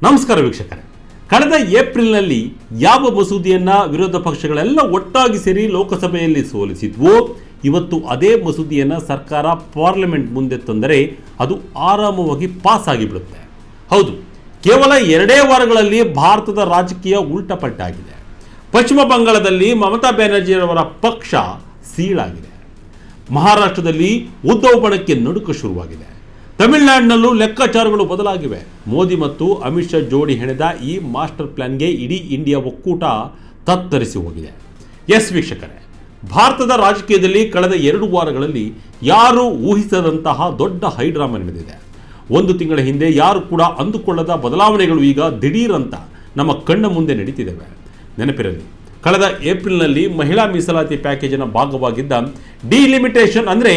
ನಮಸ್ಕಾರ ವೀಕ್ಷಕರೇ, ಕಳೆದ ಏಪ್ರಿಲ್ನಲ್ಲಿ ಯಾವ ಮಸೂದೆಯನ್ನ ವಿರೋಧ ಪಕ್ಷಗಳೆಲ್ಲ ಒಟ್ಟಾಗಿ ಸೇರಿ ಲೋಕಸಭೆಯಲ್ಲಿ ಸೋಲಿಸಿದ್ವೋ ಇವತ್ತು ಅದೇ ಮಸೂದೆಯನ್ನ ಸರ್ಕಾರ ಪಾರ್ಲಿಮೆಂಟ್ ಮುಂದೆ ತಂದರೆ ಅದು ಆರಾಮವಾಗಿ ಪಾಸ್ ಆಗಿಬಿಡುತ್ತೆ. ಹೌದು, ಕೇವಲ 2 ವಾರಗಳಲ್ಲಿ ಭಾರತದ ರಾಜಕೀಯ ಉಲ್ಟಪಲ್ಟಾಗಿದೆ. ಪಶ್ಚಿಮ ಬಂಗಾಳದಲ್ಲಿ ಮಮತಾ ಬ್ಯಾನರ್ಜಿಯವರ ಪಕ್ಷ ಸೀಳಾಗಿದೆ. ಮಹಾರಾಷ್ಟ್ರದಲ್ಲಿ ಉದ್ಧವ್ ಬಣಕ್ಕೆ ನಡುಕ ಶುರುವಾಗಿದೆ. ತಮಿಳುನಾಡಿನಲ್ಲೂ ಲೆಕ್ಕಾಚಾರಗಳು ಬದಲಾಗಿವೆ. ಮೋದಿ ಮತ್ತು ಅಮಿತ್ ಶಾ ಜೋಡಿ ಹೆಣೆದ ಈ ಮಾಸ್ಟರ್ ಪ್ಲಾನ್ಗೆ ಇಡೀ ಇಂಡಿಯಾ ಒಕ್ಕೂಟ ತತ್ತರಿಸಿ ಹೋಗಿದೆ. ಎಸ್ ವೀಕ್ಷಕರೇ, ಭಾರತದ ರಾಜಕೀಯದಲ್ಲಿ ಕಳೆದ 2 ವಾರಗಳಲ್ಲಿ ಯಾರೂ ಊಹಿಸದಂತಹ ದೊಡ್ಡ ಹೈಡ್ರಾಮಾ ನಡೆದಿದೆ. 1 ತಿಂಗಳ ಹಿಂದೆ ಯಾರು ಕೂಡ ಅಂದುಕೊಳ್ಳದ ಬದಲಾವಣೆಗಳು ಈಗ ದಿಢೀರಂತ ನಮ್ಮ ಕಣ್ಣ ಮುಂದೆ ನಡೀತಿದ್ದಾವೆ. ನೆನಪಿರಲಿ, ಕಳೆದ ಏಪ್ರಿಲ್ನಲ್ಲಿ ಮಹಿಳಾ ಮೀಸಲಾತಿ ಪ್ಯಾಕೇಜಿನ ಭಾಗವಾಗಿದ್ದ ಡಿಲಿಮಿಟೇಷನ್ ಅಂದರೆ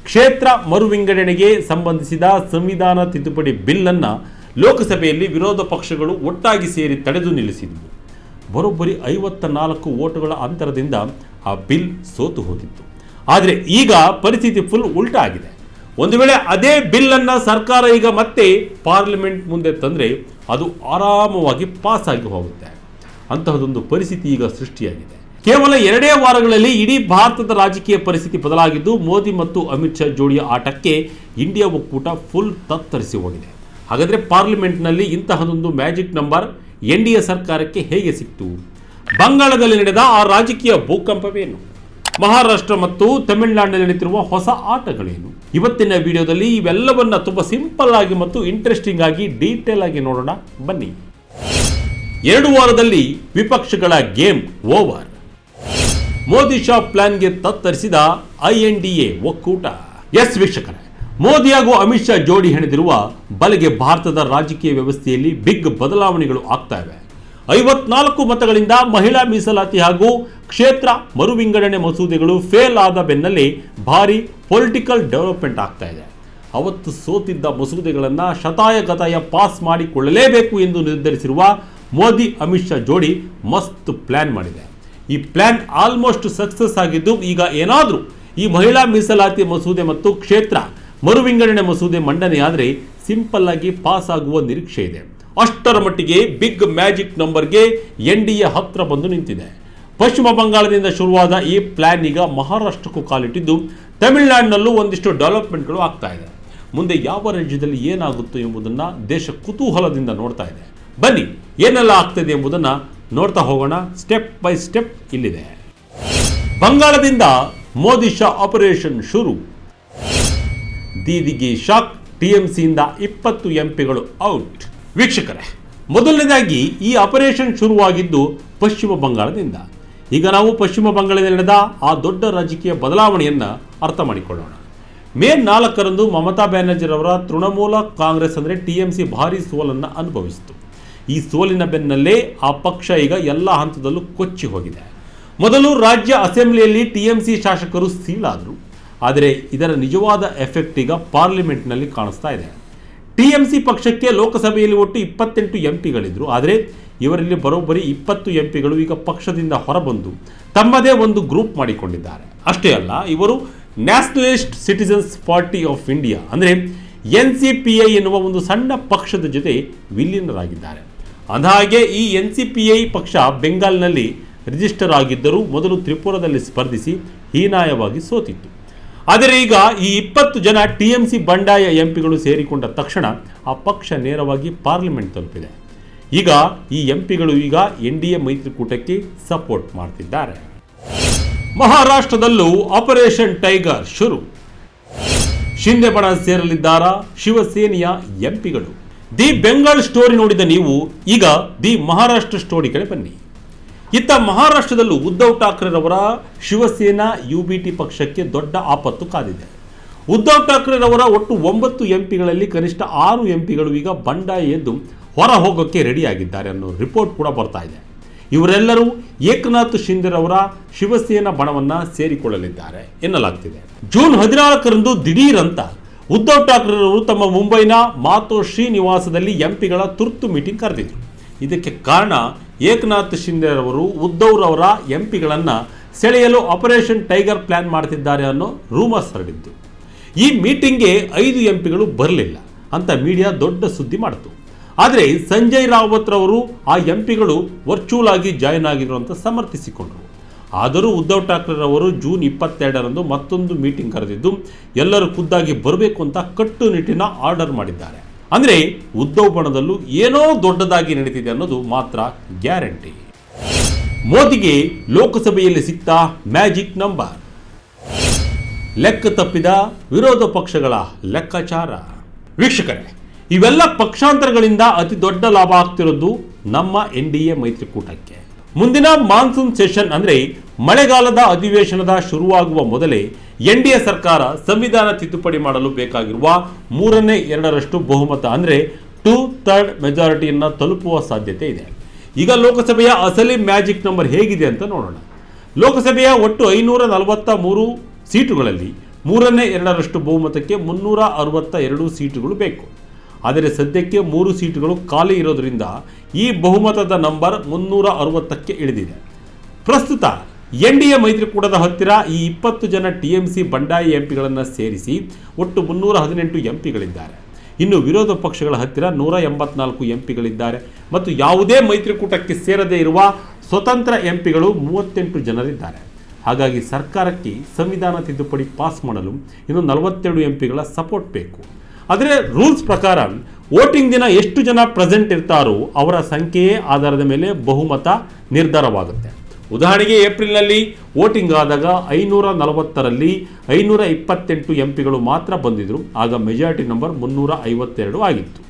ಕ್ಷೇತ್ರ ಮರು ವಿಂಗಡಣೆಗೆ ಸಂಬಂಧಿಸಿದ ಸಂವಿಧಾನ ತಿದ್ದುಪಡಿ ಬಿಲ್ ಅನ್ನು ಲೋಕಸಭೆಯಲ್ಲಿ ವಿರೋಧ ಪಕ್ಷಗಳು ಒಟ್ಟಾಗಿ ಸೇರಿ ತಡೆದು ನಿಲ್ಲಿಸಿದ್ವು. ಬರೋಬ್ಬರಿ 54 ವೋಟುಗಳ ಅಂತರದಿಂದ ಆ ಬಿಲ್ ಸೋತು ಹೋಗಿತ್ತು. ಆದರೆ ಈಗ ಪರಿಸ್ಥಿತಿ ಫುಲ್ ಉಲ್ಟಾ ಆಗಿದೆ. ಒಂದು ವೇಳೆ ಅದೇ ಬಿಲ್ ಅನ್ನು ಸರ್ಕಾರ ಈಗ ಮತ್ತೆ ಪಾರ್ಲಿಮೆಂಟ್ ಮುಂದೆ ತಂದರೆ ಅದು ಆರಾಮವಾಗಿ ಪಾಸ್ ಆಗಿ ಹೋಗುತ್ತೆ. ಅಂತಹದೊಂದು ಪರಿಸ್ಥಿತಿ ಈಗ ಸೃಷ್ಟಿಯಾಗಿದೆ. ಕೇವಲ 2 ವಾರಗಳಲ್ಲಿ ಇಡೀ ಭಾರತದ ರಾಜಕೀಯ ಪರಿಸ್ಥಿತಿ ಬದಲಾಗಿದ್ದು, ಮೋದಿ ಮತ್ತು ಅಮಿತ್ ಶಾ ಜೋಡಿಯ ಆಟಕ್ಕೆ ಇಂಡಿಯಾ ಒಕ್ಕೂಟ ಫುಲ್ ತತ್ತರಿಸಿ ಹೋಗಿದೆ. ಹಾಗಾದರೆ ಪಾರ್ಲಿಮೆಂಟ್ನಲ್ಲಿ ಇಂತಹದೊಂದು ಮ್ಯಾಜಿಕ್ ನಂಬರ್ ಎನ್ಡಿಎ ಸರ್ಕಾರಕ್ಕೆ ಹೇಗೆ ಸಿಕ್ತು? ಬಂಗಾಳದಲ್ಲಿ ನಡೆದ ಆ ರಾಜಕೀಯ ಭೂಕಂಪವೇನು? ಮಹಾರಾಷ್ಟ್ರ ಮತ್ತು ತಮಿಳುನಾಡಿನಲ್ಲಿ ನಡೀತಿರುವ ಹೊಸ ಆಟಗಳೇನು? ಇವತ್ತಿನ ವಿಡಿಯೋದಲ್ಲಿ ಇವೆಲ್ಲವನ್ನ ತುಂಬಾ ಸಿಂಪಲ್ ಆಗಿ ಮತ್ತು ಇಂಟ್ರೆಸ್ಟಿಂಗ್ ಆಗಿ ಡೀಟೇಲ್ ಆಗಿ ನೋಡೋಣ ಬನ್ನಿ. 2 ವಾರದಲ್ಲಿ ವಿಪಕ್ಷಗಳ ಗೇಮ್ ಓವರ್. ಮೋದಿ ಶಾ ಪ್ಲಾನ್ಗೆ ತತ್ತರಿಸಿದ INDA ಒಕ್ಕೂಟ. ಎಸ್ ವೀಕ್ಷಕರೇ, ಮೋದಿ ಹಾಗೂ ಅಮಿತ್ ಶಾ ಜೋಡಿ ಹೆಣೆದಿರುವ ಬಲೆಗೆ ಭಾರತದ ರಾಜಕೀಯ ವ್ಯವಸ್ಥೆಯಲ್ಲಿ ಬಿಗ್ ಬದಲಾವಣೆಗಳು ಆಗ್ತಾ ಇವೆ. 54 ಮತಗಳಿಂದ ಮಹಿಳಾ ಮೀಸಲಾತಿ ಹಾಗೂ ಕ್ಷೇತ್ರ ಮರು ವಿಂಗಡಣೆ ಮಸೂದೆಗಳು ಫೇಲ್ ಆದ ಬೆನ್ನಲ್ಲೇ ಭಾರಿ ಪೊಲಿಟಿಕಲ್ ಡೆವಲಪ್ಮೆಂಟ್ ಆಗ್ತಾ ಇದೆ. ಅವತ್ತು ಸೋತಿದ್ದ ಮಸೂದೆಗಳನ್ನು ಶತಾಯಗತಾಯ ಪಾಸ್ ಮಾಡಿಕೊಳ್ಳಲೇಬೇಕು ಎಂದು ನಿರ್ಧರಿಸಿರುವ ಮೋದಿ ಅಮಿತ್ ಶಾ ಜೋಡಿ ಮಸ್ತ್ ಪ್ಲಾನ್ ಮಾಡಿದೆ. ಈ ಪ್ಲಾನ್ ಆಲ್ಮೋಸ್ಟ್ ಸಕ್ಸಸ್ ಆಗಿದ್ದು, ಈಗ ಏನಾದರೂ ಈ ಮಹಿಳಾ ಮೀಸಲಾತಿ ಮಸೂದೆ ಮತ್ತು ಕ್ಷೇತ್ರ ಮರು ವಿಂಗಡಣೆ ಮಸೂದೆ ಮಂಡನೆಯಾದರೆ ಸಿಂಪಲ್ ಆಗಿ ಪಾಸ್ ಆಗುವ ನಿರೀಕ್ಷೆ ಇದೆ. ಅಷ್ಟರ ಮಟ್ಟಿಗೆ ಬಿಗ್ ಮ್ಯಾಜಿಕ್ ನಂಬರ್ಗೆ NDA ಹತ್ರ ಬಂದು ನಿಂತಿದೆ. ಪಶ್ಚಿಮ ಬಂಗಾಳದಿಂದ ಶುರುವಾದ ಈ ಪ್ಲಾನ್ ಈಗ ಮಹಾರಾಷ್ಟ್ರಕ್ಕೂ ಕಾಲಿಟ್ಟಿದ್ದು, ತಮಿಳುನಾಡಿನಲ್ಲೂ ಒಂದಿಷ್ಟು ಡೆವಲಪ್ಮೆಂಟ್ಗಳು ಆಗ್ತಾ ಇದೆ. ಮುಂದೆ ಯಾವ ರಾಜ್ಯದಲ್ಲಿ ಏನಾಗುತ್ತೋ ಎಂಬುದನ್ನು ದೇಶ ಕುತೂಹಲದಿಂದ ನೋಡ್ತಾ ಇದೆ. ಬನ್ನಿ, ಏನೆಲ್ಲ ಆಗ್ತದೆ ಎಂಬುದನ್ನು ನೋಡ್ತಾ ಹೋಗೋಣ. ಸ್ಟೆಪ್ ಬೈ ಸ್ಟೆಪ್ ಇಲ್ಲಿದೆ. ಬಂಗಾಳದಿಂದ ಮೋದಿ ಶಾ ಆಪರೇಷನ್ ಶುರು. ದೀದಿಗೆ ಶಾಕ್, TMCಯಿಂದ 20 MPಗಳು ಔಟ್. ವೀಕ್ಷಕರೇ, ಮೊದಲನೇದಾಗಿ ಈ ಆಪರೇಷನ್ ಶುರುವಾಗಿದ್ದು ಪಶ್ಚಿಮ ಬಂಗಾಳದಿಂದ. ಈಗ ನಾವು ಪಶ್ಚಿಮ ಬಂಗಾಳದಲ್ಲಿ ನಡೆದ ಆ ದೊಡ್ಡ ರಾಜಕೀಯ ಬದಲಾವಣೆಯನ್ನು ಅರ್ಥ ಮಾಡಿಕೊಳ್ಳೋಣ. ಮೇ 4ರಂದು ಮಮತಾ ಬ್ಯಾನರ್ಜಿರವರ ತೃಣಮೂಲ ಕಾಂಗ್ರೆಸ್ ಅಂದರೆ TMC ಭಾರೀ ಸೋಲನ್ನು ಅನುಭವಿಸಿತು. ಈ ಸೋಲಿನ ಬೆನ್ನಲ್ಲೇ ಆ ಪಕ್ಷ ಈಗ ಎಲ್ಲ ಹಂತದಲ್ಲೂ ಕೊಚ್ಚಿ ಹೋಗಿದೆ. ಮೊದಲು ರಾಜ್ಯ ಅಸೆಂಬ್ಲಿಯಲ್ಲಿ TMC ಶಾಸಕರು ಸೀಳಾದರು. ಆದರೆ ಇದರ ನಿಜವಾದ ಎಫೆಕ್ಟ್ ಈಗ ಪಾರ್ಲಿಮೆಂಟ್ನಲ್ಲಿ ಕಾಣಿಸ್ತಾ ಇದೆ. TMC ಪಕ್ಷಕ್ಕೆ ಲೋಕಸಭೆಯಲ್ಲಿ ಒಟ್ಟು 28 MPಗಳಿದ್ರು. ಆದರೆ ಇವರಲ್ಲಿ ಬರೋಬ್ಬರಿ 20 MPಗಳು ಈಗ ಪಕ್ಷದಿಂದ ಹೊರಬಂದು ತಮ್ಮದೇ ಒಂದು ಗ್ರೂಪ್ ಮಾಡಿಕೊಂಡಿದ್ದಾರೆ. ಅಷ್ಟೇ ಅಲ್ಲ, ಇವರು nationalist citizens party of India ಅಂದರೆ NCPI ಎನ್ನುವ ಒಂದು ಸಣ್ಣ ಪಕ್ಷದ ಜೊತೆ ವಿಲೀನರಾಗಿದ್ದಾರೆ. ಅಂದಹಾಗೆ ಈ NCPI ಪಕ್ಷ ಬೆಂಗಾಲ್ನಲ್ಲಿ ರಿಜಿಸ್ಟರ್ ಆಗಿದ್ದರೂ ಮೊದಲು ತ್ರಿಪುರದಲ್ಲಿ ಸ್ಪರ್ಧಿಸಿ ಹೀನಾಯವಾಗಿ ಸೋತಿತ್ತು. ಆದರೆ ಈಗ ಈ 20 ಜನ TMC ಬಂಡಾಯ MPಗಳು ಸೇರಿಕೊಂಡ ತಕ್ಷಣ ಆ ಪಕ್ಷ ನೇರವಾಗಿ ಪಾರ್ಲಿಮೆಂಟ್ ತಲುಪಿದೆ. ಈಗ ಈ MPಗಳು ಈಗ NDA ಮೈತ್ರಿಕೂಟಕ್ಕೆ ಸಪೋರ್ಟ್ ಮಾಡ್ತಿದ್ದಾರೆ. ಮಹಾರಾಷ್ಟ್ರದಲ್ಲೂ ಆಪರೇಷನ್ ಟೈಗರ್ ಶುರು. ಶಿಂದೆ ಬಣ ಸೇರಲಿದ್ದಾರಾ ಶಿವಸೇನೆಯ MPಗಳು? ದಿ ಬೆಂಗಾಲ್ ಸ್ಟೋರಿ ನೋಡಿದ ನೀವು ಈಗ ದಿ ಮಹಾರಾಷ್ಟ್ರ ಸ್ಟೋರಿ ಕಡೆ ಬನ್ನಿ. ಇತ್ತ ಮಹಾರಾಷ್ಟ್ರದಲ್ಲೂ ಉದ್ಧವ್ ಠಾಕ್ರೆರವರ ಶಿವಸೇನಾ UBT ಪಕ್ಷಕ್ಕೆ ದೊಡ್ಡ ಆಪತ್ತು ಕಾದಿದೆ. ಉದ್ಧವ್ ಠಾಕ್ರೆರವರ ಒಟ್ಟು 9 MPಗಳಲ್ಲಿ ಕನಿಷ್ಠ 6 MPಗಳು ಈಗ ಬಂಡಾಯ ಎದ್ದು ಹೊರ ಹೋಗೋಕ್ಕೆ ರೆಡಿಯಾಗಿದ್ದಾರೆ ಅನ್ನೋ ರಿಪೋರ್ಟ್ ಕೂಡ ಬರ್ತಾ ಇದೆ. ಇವರೆಲ್ಲರೂ ಏಕನಾಥ್ ಶಿಂದೆರವರ ಶಿವಸೇನಾ ಬಣವನ್ನು ಸೇರಿಕೊಳ್ಳಲಿದ್ದಾರೆ ಎನ್ನಲಾಗ್ತಿದೆ. ಜೂನ್ 14ರಂದು ದಿಢೀರಂತ ಉದ್ಧವ್ ಠಾಕ್ರೆರವರು ತಮ್ಮ ಮುಂಬೈನ ಮಾತೋಶ್ರೀ ನಿವಾಸದಲ್ಲಿ MPಗಳ ತುರ್ತು ಮೀಟಿಂಗ್ ಕರೆದಿದ್ರು. ಇದಕ್ಕೆ ಕಾರಣ ಏಕನಾಥ್ ಶಿಂದೆರವರು ಉದ್ಧವ್ರವರ MPಗಳನ್ನು ಸೆಳೆಯಲು ಆಪರೇಷನ್ ಟೈಗರ್ ಪ್ಲಾನ್ ಮಾಡ್ತಿದ್ದಾರೆ ಅನ್ನೋ ರೂಮರ್ಸ್ ಹರಡಿದ್ದು. ಈ ಮೀಟಿಂಗ್ಗೆ 5 MPಗಳು ಬರಲಿಲ್ಲ ಅಂತ ಮೀಡಿಯಾ ದೊಡ್ಡ ಸುದ್ದಿ ಮಾಡಿತು. ಆದರೆ ಸಂಜಯ್ ರಾವತ್ ರವರು ಆ ಎಂಪಿಗಳು ವರ್ಚುವಲ್ ಆಗಿ ಜಾಯಿನ್ ಆಗಿದ್ರು ಅಂತ ಸಮರ್ಥಿಸಿಕೊಂಡರು. ಆದರೂ ಉದ್ಧವ್ ಠಾಕ್ರೆ ರವರು ಜೂನ್ 22ರಂದು ಮತ್ತೊಂದು ಮೀಟಿಂಗ್ ಕರೆದಿದ್ದು ಎಲ್ಲರೂ ಖುದ್ದಾಗಿ ಬರಬೇಕು ಅಂತ ಕಟ್ಟುನಿಟ್ಟಿನ ಆರ್ಡರ್ ಮಾಡಿದ್ದಾರೆ. ಅಂದರೆ ಉದ್ಧವ್ ಬಣದಲ್ಲೂ ಏನೋ ದೊಡ್ಡದಾಗಿ ನಡೀತಿದೆ ಅನ್ನೋದು ಮಾತ್ರ ಗ್ಯಾರಂಟಿ. ಮೋದಿಗೆ ಲೋಕಸಭೆಯಲ್ಲಿ ಸಿಕ್ತ ಮ್ಯಾಜಿಕ್ ನಂಬರ್, ಲೆಕ್ಕ ತಪ್ಪಿದ ವಿರೋಧ ಪಕ್ಷಗಳ ಲೆಕ್ಕಾಚಾರ. ವೀಕ್ಷಕರೇ, ಇವೆಲ್ಲ ಪಕ್ಷಾಂತರಗಳಿಂದ ಅತಿ ದೊಡ್ಡ ಲಾಭ ಆಗ್ತಿರೋದು ನಮ್ಮ NDA ಮೈತ್ರಿಕೂಟಕ್ಕೆ. ಮುಂದಿನ ಮಾನ್ಸೂನ್ ಸೆಷನ್ ಅಂದರೆ ಮಳೆಗಾಲದ ಅಧಿವೇಶನದ ಶುರುವಾಗುವ ಮೊದಲೇ NDA ಸರ್ಕಾರ ಸಂವಿಧಾನ ತಿದ್ದುಪಡಿ ಮಾಡಲು ಬೇಕಾಗಿರುವ 3/2 ಬಹುಮತ ಅಂದರೆ 2/3 ಮೆಜಾರಿಟಿಯನ್ನು ತಲುಪುವ ಸಾಧ್ಯತೆ ಇದೆ. ಈಗ ಲೋಕಸಭೆಯ ಅಸಲಿ ಮ್ಯಾಜಿಕ್ ನಂಬರ್ ಹೇಗಿದೆ ಅಂತ ನೋಡೋಣ. ಲೋಕಸಭೆಯ ಒಟ್ಟು 543 ಸೀಟುಗಳಲ್ಲಿ 3/2 ಬಹುಮತಕ್ಕೆ 362 ಸೀಟುಗಳು ಬೇಕು. ಆದರೆ ಸದ್ಯಕ್ಕೆ 3 ಸೀಟುಗಳು ಖಾಲಿ ಇರೋದ್ರಿಂದ ಈ ಬಹುಮತದ ನಂಬರ್ 360ಕ್ಕೆ ಇಳಿದಿದೆ. ಪ್ರಸ್ತುತ NDA ಮೈತ್ರಿಕೂಟದ ಹತ್ತಿರ ಈ 20 ಜನ TMC ಬಂಡಾಯ ಎಂಪಿಗಳನ್ನು ಸೇರಿಸಿ ಒಟ್ಟು 318 ಎಂಪಿಗಳಿದ್ದಾರೆ. ಇನ್ನು ವಿರೋಧ ಪಕ್ಷಗಳ ಹತ್ತಿರ 184 ಎಂಪಿಗಳಿದ್ದಾರೆ ಮತ್ತು ಯಾವುದೇ ಮೈತ್ರಿಕೂಟಕ್ಕೆ ಸೇರದೇ ಇರುವ ಸ್ವತಂತ್ರ ಎಂಪಿಗಳು 38 ಜನರಿದ್ದಾರೆ. ಹಾಗಾಗಿ ಸರ್ಕಾರಕ್ಕೆ ಸಂವಿಧಾನ ತಿದ್ದುಪಡಿ ಪಾಸ್ ಮಾಡಲು ಇನ್ನು 42 ಎಂಪಿಗಳ ಸಪೋರ್ಟ್ ಬೇಕು. ಆದರೆ ರೂಲ್ಸ್ ಪ್ರಕಾರ ವೋಟಿಂಗ್ ದಿನ ಎಷ್ಟು ಜನ ಪ್ರೆಸೆಂಟ್ ಇರ್ತಾರೋ ಅವರ ಸಂಖ್ಯೆಯೇ ಆಧಾರದ ಮೇಲೆ ಬಹುಮತ ನಿರ್ಧಾರವಾಗುತ್ತೆ. ಉದಾಹರಣೆಗೆ ಏಪ್ರಿಲ್ನಲ್ಲಿ ವೋಟಿಂಗ್ ಆದಾಗ 540ರಲ್ಲಿ 528 ಎಂಪಿಗಳು ಮಾತ್ರ ಬಂದಿದ್ದರು. ಆಗ ಮೆಜಾರಿಟಿ ನಂಬರ್ 352 ಆಗಿತ್ತು.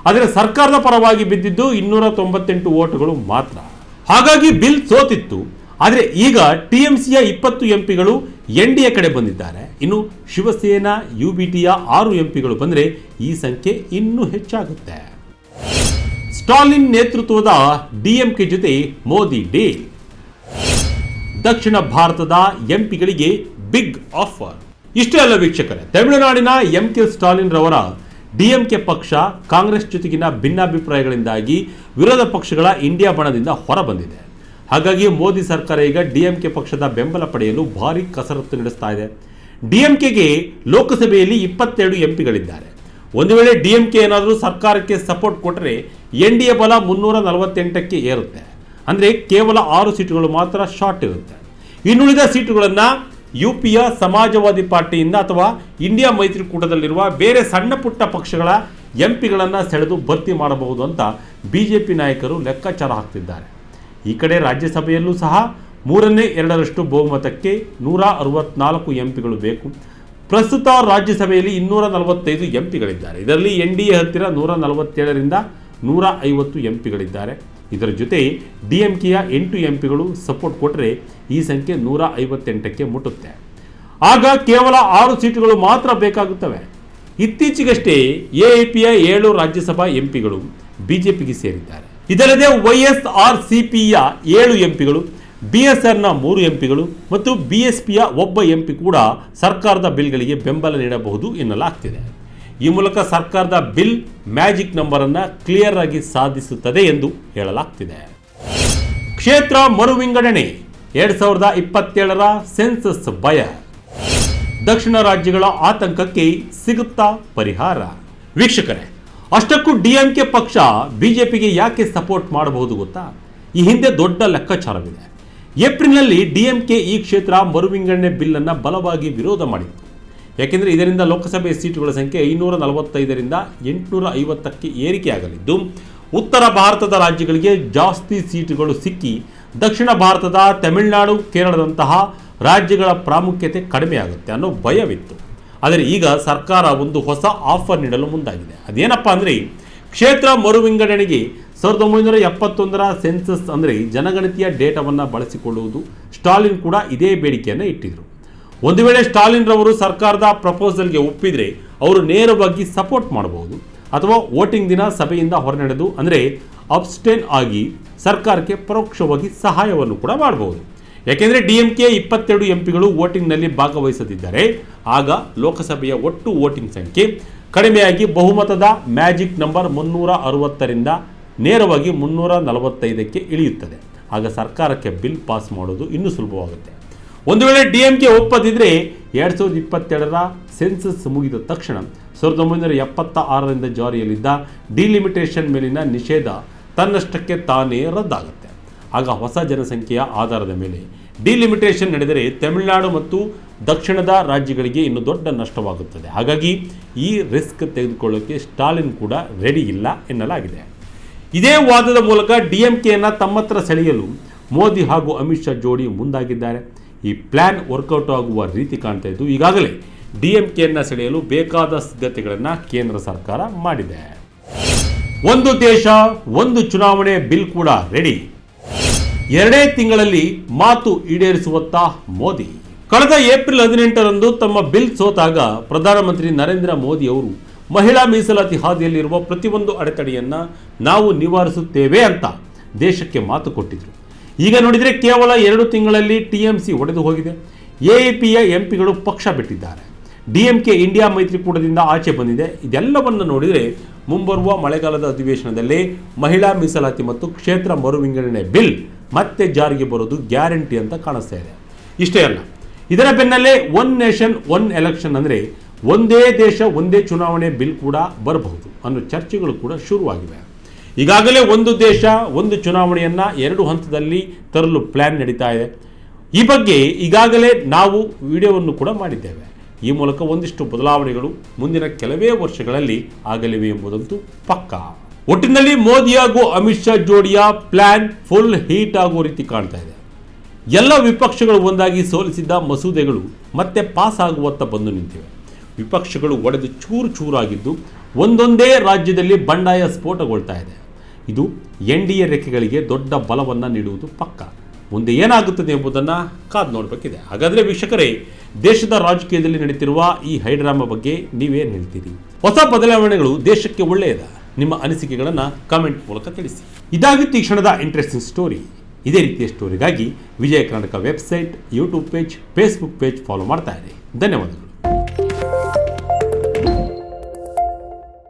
ಆದರೆ ಸರ್ಕಾರದ ಪರವಾಗಿ ಬಿದ್ದಿದ್ದು 298 ವೋಟ್ಗಳು ಮಾತ್ರ. ಹಾಗಾಗಿ ಬಿಲ್ ಸೋತಿತ್ತು. ಆದರೆ ಈಗ TMCಯ 20 ಎಂಪಿಗಳು NDA ಕಡೆ ಬಂದಿದ್ದಾರೆ. ಇನ್ನು ಶಿವಸೇನಾ UBTಯ 6 ಎಂಪಿಗಳು ಬಂದರೆ ಈ ಸಂಖ್ಯೆ ಇನ್ನೂ ಹೆಚ್ಚಾಗುತ್ತೆ. ಸ್ಟಾಲಿನ್ ನೇತೃತ್ವದ DMK ಜೊತೆ ಮೋದಿ ಡೀಲ್. ದಕ್ಷಿಣ ಭಾರತದ ಎಂಪಿಗಳಿಗೆ ಬಿಗ್ ಆಫರ್. ಇಷ್ಟೇ ಅಲ್ಲ ವೀಕ್ಷಕರೇ, ತಮಿಳುನಾಡಿನ MK ಸ್ಟಾಲಿನ್ ರವರ DMK ಪಕ್ಷ ಕಾಂಗ್ರೆಸ್ ಜೊತೆಗಿನ ಭಿನ್ನಾಭಿಪ್ರಾಯಗಳಿಂದಾಗಿ ವಿರೋಧ ಪಕ್ಷಗಳ ಇಂಡಿಯಾ ಬಣದಿಂದ ಹೊರಬಂದಿದೆ. ಹಾಗಾಗಿ ಮೋದಿ ಸರ್ಕಾರ ಈಗ DMK ಪಕ್ಷದ ಬೆಂಬಲ ಪಡೆಯಲು ಭಾರಿ ಕಸರತ್ತು ನಡೆಸ್ತಾ ಇದೆ. DMKಗೆ ಲೋಕಸಭೆಯಲ್ಲಿ 22 ಎಂಪಿಗಳಿದ್ದಾರೆ. ಒಂದು ವೇಳೆ DMK ಏನಾದರೂ ಸರ್ಕಾರಕ್ಕೆ ಸಪೋರ್ಟ್ ಕೊಟ್ಟರೆ NDA ಬಲ 348ಕ್ಕೆ ಏರುತ್ತೆ. ಅಂದರೆ ಕೇವಲ 6 ಸೀಟುಗಳು ಮಾತ್ರ ಶಾರ್ಟ್ ಇರುತ್ತೆ. ಇನ್ನುಳಿದ ಸೀಟುಗಳನ್ನು UPಯ ಸಮಾಜವಾದಿ ಪಾರ್ಟಿಯಿಂದ ಅಥವಾ ಇಂಡಿಯಾ ಮೈತ್ರಿಕೂಟದಲ್ಲಿರುವ ಬೇರೆ ಸಣ್ಣ ಪುಟ್ಟ ಪಕ್ಷಗಳ ಎಂಪಿಗಳನ್ನು ಸೆಳೆದು ಭರ್ತಿ ಮಾಡಬಹುದು ಅಂತ BJP ನಾಯಕರು ಲೆಕ್ಕಾಚಾರ ಹಾಕ್ತಿದ್ದಾರೆ. ಈ ಕಡೆ ರಾಜ್ಯಸಭೆಯಲ್ಲೂ ಸಹ 3/2 ಬಹುಮತಕ್ಕೆ 164 ಎಂಪಿಗಳು ಬೇಕು. ಪ್ರಸ್ತುತ ರಾಜ್ಯಸಭೆಯಲ್ಲಿ 245 ಎಂಪಿಗಳಿದ್ದಾರೆ. ಇದರಲ್ಲಿ NDA ಹತ್ತಿರ 147ರಿಂದ 150 ಎಂಪಿಗಳಿದ್ದಾರೆ. ಇದರ ಜೊತೆ DMKಯ 8 ಎಂಪಿಗಳು ಸಪೋರ್ಟ್ ಕೊಟ್ಟರೆ ಈ ಸಂಖ್ಯೆ 158ಕ್ಕೆ ಮುಟ್ಟುತ್ತೆ. ಆಗ ಕೇವಲ 6 ಸೀಟುಗಳು ಮಾತ್ರ ಬೇಕಾಗುತ್ತವೆ. ಇತ್ತೀಚೆಗಷ್ಟೇ AAPಯ 7 ರಾಜ್ಯಸಭಾ ಎಂಪಿಗಳು BJPಗೆ ಸೇರಿದ್ದಾರೆ. ಇದಲ್ಲದೆ YSRCPಯ 7 ಎಂಪಿಗಳು, BSRನ 3 ಎಂಪಿಗಳು ಮತ್ತು BSPಯ 1 ಎಂಪಿ ಕೂಡ ಸರ್ಕಾರದ ಬಿಲ್ಗಳಿಗೆ ಬೆಂಬಲ ನೀಡಬಹುದು ಎನ್ನಲಾಗ್ತಿದೆ. ಈ ಮೂಲಕ ಸರ್ಕಾರದ ಬಿಲ್ ಮ್ಯಾಜಿಕ್ ನಂಬರ್ ಅನ್ನು ಕ್ಲಿಯರ್ ಆಗಿ ಸಾಧಿಸುತ್ತದೆ ಎಂದು ಹೇಳಲಾಗ್ತಿದೆ. ಕ್ಷೇತ್ರ ಮರು ವಿಂಗಡಣೆ 2027ರ ಸೆನ್ಸಸ್ ಭಯ. ದಕ್ಷಿಣ ರಾಜ್ಯಗಳ ಆತಂಕಕ್ಕೆ ಸಿಗುತ್ತಾ ಪರಿಹಾರ? ವೀಕ್ಷಕರೇ, ಅಷ್ಟಕ್ಕೂ DMK ಪಕ್ಷ BJPಗೆ ಯಾಕೆ ಸಪೋರ್ಟ್ ಮಾಡಬಹುದು ಗೊತ್ತಾ? ಈ ಹಿಂದೆ ದೊಡ್ಡ ಲೆಕ್ಕಾಚಾರವಿದೆ. ಏಪ್ರಿಲ್ನಲ್ಲಿ DMK ಈ ಕ್ಷೇತ್ರ ಮರು ವಿಂಗಡಣೆ ಬಿಲ್ ಅನ್ನು ಬಲವಾಗಿ ವಿರೋಧ ಮಾಡಿತ್ತು. ಯಾಕೆಂದರೆ ಇದರಿಂದ ಲೋಕಸಭೆ ಸೀಟುಗಳ ಸಂಖ್ಯೆ 545ರಿಂದ 850ಕ್ಕೆ ಏರಿಕೆಯಾಗಲಿದ್ದು ಉತ್ತರ ಭಾರತದ ರಾಜ್ಯಗಳಿಗೆ ಜಾಸ್ತಿ ಸೀಟುಗಳು ಸಿಕ್ಕಿ ದಕ್ಷಿಣ ಭಾರತದ ತಮಿಳುನಾಡು, ಕೇರಳದಂತಹ ರಾಜ್ಯಗಳ ಪ್ರಾಮುಖ್ಯತೆ ಕಡಿಮೆಯಾಗುತ್ತೆ ಅನ್ನೋ ಭಯವಿತ್ತು. ಆದರೆ ಈಗ ಸರ್ಕಾರ ಒಂದು ಹೊಸ ಆಫರ್ ನೀಡಲು ಮುಂದಾಗಿದೆ. ಅದೇನಪ್ಪ ಅಂದರೆ ಕ್ಷೇತ್ರ ಮರು ವಿಂಗಡಣೆಗೆ 1971ರ ಸೆನ್ಸಸ್ ಅಂದರೆ ಜನಗಣತಿಯ ಡೇಟಾವನ್ನು ಬಳಸಿಕೊಳ್ಳುವುದು. ಸ್ಟಾಲಿನ್ ಕೂಡ ಇದೇ ಬೇಡಿಕೆಯನ್ನು ಇಟ್ಟಿದ್ದರು. ಒಂದು ವೇಳೆ ಸ್ಟಾಲಿನ್ ರವರು ಸರ್ಕಾರದ ಪ್ರಪೋಸಲ್ಗೆ ಒಪ್ಪಿದರೆ ಅವರು ನೇರವಾಗಿ ಸಪೋರ್ಟ್ ಮಾಡಬಹುದು ಅಥವಾ ವೋಟಿಂಗ್ ದಿನ ಸಭೆಯಿಂದ ಹೊರನಡೆದು ಅಂದರೆ ಅಬ್ಸ್ಟೇನ್ ಆಗಿ ಸರ್ಕಾರಕ್ಕೆ ಪರೋಕ್ಷವಾಗಿ ಸಹಾಯವನ್ನು ಕೂಡ ಮಾಡಬಹುದು. ಯಾಕೆಂದರೆ DMK 22 ಎಂಪಿಗಳು ವೋಟಿಂಗ್ನಲ್ಲಿ ಭಾಗವಹಿಸದಿದ್ದರೆ ಆಗ ಲೋಕಸಭೆಯ ಒಟ್ಟು ವೋಟಿಂಗ್ ಸಂಖ್ಯೆ ಕಡಿಮೆಯಾಗಿ ಬಹುಮತದ ಮ್ಯಾಜಿಕ್ ನಂಬರ್ 360ರಿಂದ ನೇರವಾಗಿ 345ಕ್ಕೆ ಇಳಿಯುತ್ತದೆ. ಆಗ ಸರ್ಕಾರಕ್ಕೆ ಬಿಲ್ ಪಾಸ್ ಮಾಡೋದು ಇನ್ನೂ ಸುಲಭವಾಗುತ್ತೆ. ಒಂದು ವೇಳೆ DMK ಒಪ್ಪದಿದ್ರೆ 2022ರ ಸೆನ್ಸಸ್ ಮುಗಿದ ತಕ್ಷಣ 1976ರಿಂದ ಜಾರಿಯಲ್ಲಿದ್ದ ಡಿಲಿಮಿಟೇಷನ್ ಮೇಲಿನ ನಿಷೇಧ ತನ್ನಷ್ಟಕ್ಕೆ ತಾನೇ ರದ್ದಾಗುತ್ತೆ. ಆಗ ಹೊಸ ಜನಸಂಖ್ಯೆಯ ಆಧಾರದ ಮೇಲೆ ಡಿಲಿಮಿಟೇಷನ್ ನಡೆದರೆ ತಮಿಳುನಾಡು ಮತ್ತು ದಕ್ಷಿಣದ ರಾಜ್ಯಗಳಿಗೆ ಇನ್ನು ದೊಡ್ಡ ನಷ್ಟವಾಗುತ್ತದೆ. ಹಾಗಾಗಿ ಈ ರಿಸ್ಕ್ ತೆಗೆದುಕೊಳ್ಳೋಕೆ ಸ್ಟಾಲಿನ್ ಕೂಡ ರೆಡಿ ಇಲ್ಲ ಎನ್ನಲಾಗಿದೆ. ಇದೇ ವಾದದ ಮೂಲಕ DMKಯನ್ನು ತಮ್ಮತ್ರ ಸೆಳೆಯಲು ಮೋದಿ ಹಾಗೂ ಅಮಿತ್ ಶಾ ಜೋಡಿ ಮುಂದಾಗಿದ್ದಾರೆ. ಈ ಪ್ಲಾನ್ ವರ್ಕೌಟ್ ಆಗುವ ರೀತಿ ಕಾಣ್ತಾ ಇದ್ದು ಈಗಾಗಲೇ DMKಯನ್ನು ಸೆಳೆಯಲು ಬೇಕಾದ ಸಿದ್ಧತೆಗಳನ್ನು ಕೇಂದ್ರ ಸರ್ಕಾರ ಮಾಡಿದೆ. ಒಂದು ದೇಶ ಒಂದು ಚುನಾವಣೆ ಬಿಲ್ ಕೂಡ ರೆಡಿ. 2 ತಿಂಗಳಲ್ಲಿ ಮಾತು ಈಡೇರಿಸುವತ್ತ ಮೋದಿ. ಕಳೆದ ಏಪ್ರಿಲ್ 18ರಂದು ತಮ್ಮ ಬಿಲ್ ಸೋತಾಗ ಪ್ರಧಾನಮಂತ್ರಿ ನರೇಂದ್ರ ಮೋದಿ ಅವರು ಮಹಿಳಾ ಮೀಸಲಾತಿ ಹಾದಿಯಲ್ಲಿರುವ ಪ್ರತಿಯೊಂದು ಅಡೆತಡೆಯನ್ನ ನಾವು ನಿವಾರಿಸುತ್ತೇವೆ ಅಂತ ದೇಶಕ್ಕೆ ಮಾತು ಕೊಟ್ಟಿದ್ರು. ಈಗ ನೋಡಿದರೆ ಕೇವಲ 2 ತಿಂಗಳಲ್ಲಿ TMC ಒಡೆದು ಹೋಗಿದೆ. AAPಯ ಎಂಪಿಗಳು ಪಕ್ಷ ಬಿಟ್ಟಿದ್ದಾರೆ. DMK ಇಂಡಿಯಾ ಮೈತ್ರಿಕೂಟದಿಂದ ಆಚೆ ಬಂದಿದೆ. ಇದೆಲ್ಲವನ್ನು ನೋಡಿದರೆ ಮುಂಬರುವ ಮಳೆಗಾಲದ ಅಧಿವೇಶನದಲ್ಲಿ ಮಹಿಳಾ ಮೀಸಲಾತಿ ಮತ್ತು ಕ್ಷೇತ್ರ ಮರುವಿಂಗಡಣೆ ಬಿಲ್ ಮತ್ತೆ ಜಾರಿಗೆ ಬರೋದು ಗ್ಯಾರಂಟಿ ಅಂತ ಕಾಣಿಸ್ತಾ ಇದೆ. ಇಷ್ಟೇ ಅಲ್ಲ, ಇದರ ಬೆನ್ನಲ್ಲೇ ಒನ್ ನೇಷನ್ ಒನ್ ಎಲೆಕ್ಷನ್ ಅಂದರೆ ಒಂದೇ ದೇಶ ಒಂದೇ ಚುನಾವಣೆ ಬಿಲ್ ಕೂಡ ಬರಬಹುದು ಅನ್ನೋ ಚರ್ಚೆಗಳು ಕೂಡ ಶುರುವಾಗಿವೆ. ಈಗಾಗಲೇ ಒಂದು ದೇಶ ಒಂದು ಚುನಾವಣೆಯನ್ನು 2 ಹಂತದಲ್ಲಿ ತರಲು ಪ್ಲಾನ್ ನಡೀತಾ ಇದೆ. ಈ ಬಗ್ಗೆ ಈಗಾಗಲೇ ನಾವು ವಿಡಿಯೋವನ್ನು ಕೂಡ ಮಾಡಿದ್ದೇವೆ. ಈ ಮೂಲಕ ಒಂದಿಷ್ಟು ಬದಲಾವಣೆಗಳು ಮುಂದಿನ ಕೆಲವೇ ವರ್ಷಗಳಲ್ಲಿ ಆಗಲಿವೆ ಎಂಬುದಂತೂ ಪಕ್ಕಾ. ಒಟ್ಟಿನಲ್ಲಿ ಮೋದಿ ಹಾಗೂ ಅಮಿತ್ ಶಾ ಜೋಡಿಯ ಪ್ಲಾನ್ ಫುಲ್ ಹೀಟ್ ಆಗುವ ರೀತಿ ಕಾಣ್ತಾ ಇದೆ. ಎಲ್ಲ ವಿಪಕ್ಷಗಳು ಒಂದಾಗಿ ಸೋಲಿಸಿದ್ದ ಮಸೂದೆಗಳು ಮತ್ತೆ ಪಾಸ್ ಆಗುವತ್ತ ಬಂದು ನಿಂತಿವೆ. ವಿಪಕ್ಷಗಳು ಒಡೆದು ಚೂರು ಚೂರಾಗಿದ್ದು ಒಂದೊಂದೇ ರಾಜ್ಯದಲ್ಲಿ ಬಂಡಾಯ ಸ್ಫೋಟಗೊಳ್ತಾ ಇದೆ. ಇದು NDA ರೆಕ್ಕೆಗಳಿಗೆ ದೊಡ್ಡ ಬಲವನ್ನು ನೀಡುವುದು ಪಕ್ಕ. ಮುಂದೆ ಏನಾಗುತ್ತದೆ ಎಂಬುದನ್ನು ಕಾದು ನೋಡಬೇಕಿದೆ. ಹಾಗಾದರೆ ವೀಕ್ಷಕರೇ, ದೇಶದ ರಾಜಕೀಯದಲ್ಲಿ ನಡೀತಿರುವ ಈ ಹೈಡ್ರಾಮಾ ಬಗ್ಗೆ ನೀವೇನು ಹೇಳ್ತೀರಿ? ಹೊಸ ಬದಲಾವಣೆಗಳು ದೇಶಕ್ಕೆ ಒಳ್ಳೆಯದ? ನಿಮ್ಮ ಅನಿಸಿಕೆಗಳನ್ನು ಕಮೆಂಟ್ ಮೂಲಕ ತಿಳಿಸಿ. ಇದಾಗಿತ್ತು ಈ ಕ್ಷಣದ ಇಂಟ್ರೆಸ್ಟಿಂಗ್ ಸ್ಟೋರಿ. ಇದೇ ರೀತಿಯ ಸ್ಟೋರಿಗಾಗಿ Vijaya Karnataka website, YouTube page, Facebook page follow ಮಾಡ್ತಾ ಇರಿ. ಧನ್ಯವಾದಗಳು.